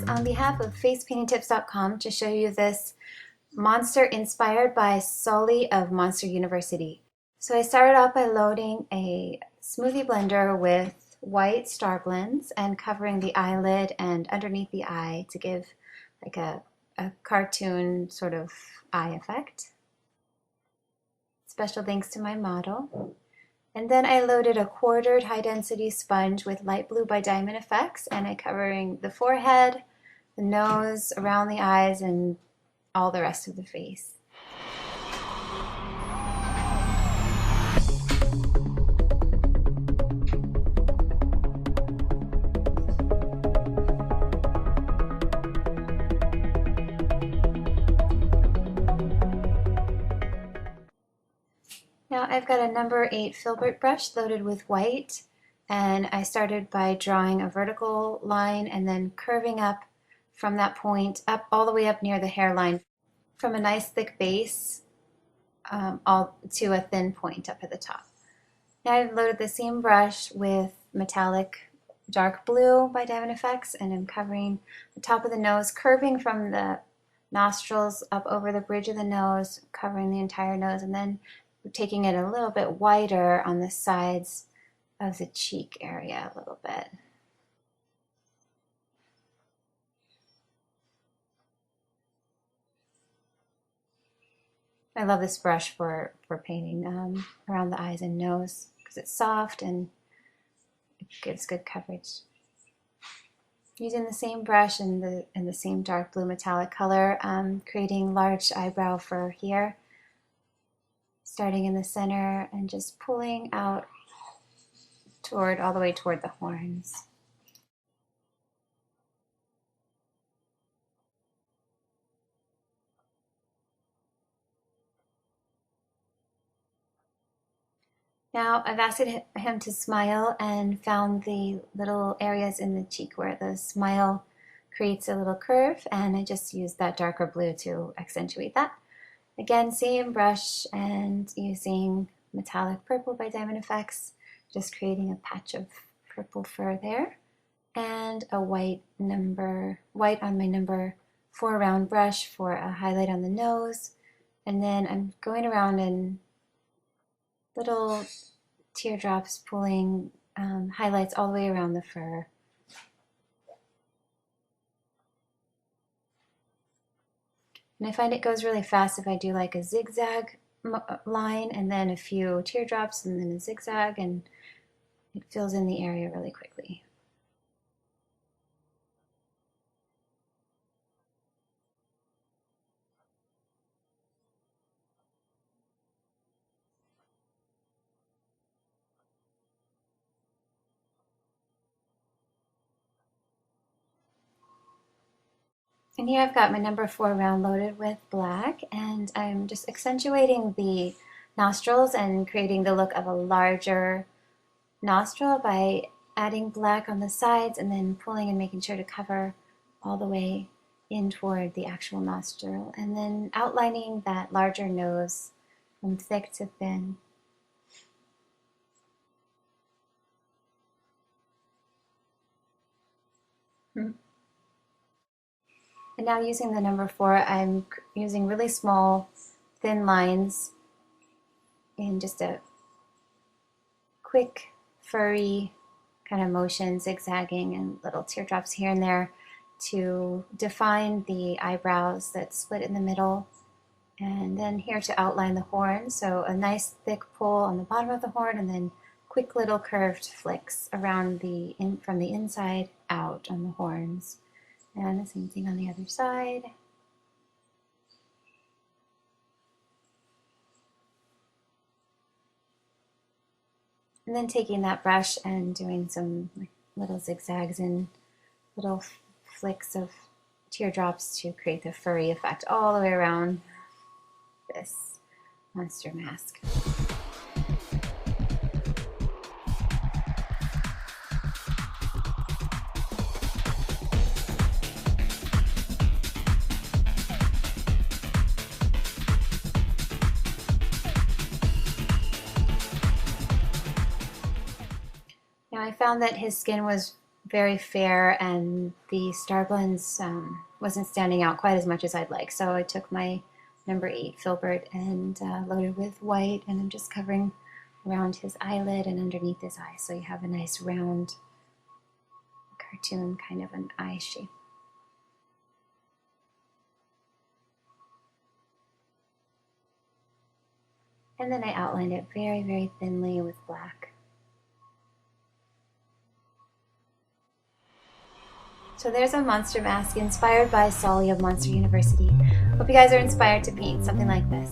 on behalf of facepaintingtips.com to show you this monster inspired by Sully of Monster University. So I started off by loading a Smoothie Blender with white StarBlends and covering the eyelid and underneath the eye to give like a cartoon sort of eye effect. Special thanks to my model. And then I loaded a quartered high-density sponge with light blue by Diamond Effects, and I'm covering the forehead, the nose, around the eyes, and all the rest of the face. Now I've got a number 8 Filbert brush loaded with white, and I started by drawing a vertical line and then curving up from that point up all the way up near the hairline from a nice thick base all to a thin point up at the top. Now I've loaded the same brush with metallic dark blue by Diamond Effects, and I'm covering the top of the nose, curving from the nostrils up over the bridge of the nose, covering the entire nose, and then taking it a little bit wider on the sides of the cheek area a little bit. I love this brush for painting around the eyes and nose because it's soft and it gives good coverage. Using the same brush and the same dark blue metallic color, creating large eyebrow fur here, starting in the center and just pulling out all the way toward the horns. Now I've asked him to smile and found the little areas in the cheek where the smile creates a little curve, and I just used that darker blue to accentuate that. Again, same brush and using metallic purple by Diamond Effects, just creating a patch of purple fur there, and a white on my number 4 round brush for a highlight on the nose. And then I'm going around in little teardrops, pulling highlights all the way around the fur. And I find it goes really fast if I do like a zigzag line and then a few teardrops and then a zigzag, and it fills in the area really quickly. And here I've got my number 4 round loaded with black, and I'm just accentuating the nostrils and creating the look of a larger nostril by adding black on the sides and then pulling and making sure to cover all the way in toward the actual nostril, and then outlining that larger nose from thick to thin. And now using the number 4, I'm using really small, thin lines in just a quick, furry kind of motion, zigzagging and little teardrops here and there to define the eyebrows that split in the middle. And then here to outline the horn, so a nice thick pull on the bottom of the horn and then quick little curved flicks around from the inside out on the horns. And the same thing on the other side. And then taking that brush and doing some little zigzags and little flicks of teardrops to create the furry effect all the way around this monster mask. Now I found that his skin was very fair, and the StarBlends wasn't standing out quite as much as I'd like. So I took my number 8 Filbert and loaded with white, and I'm just covering around his eyelid and underneath his eye, so you have a nice round cartoon kind of an eye shape. And then I outlined it very, very thinly with black. So there's a monster mask inspired by Sully of Monster University. Hope you guys are inspired to paint something like this.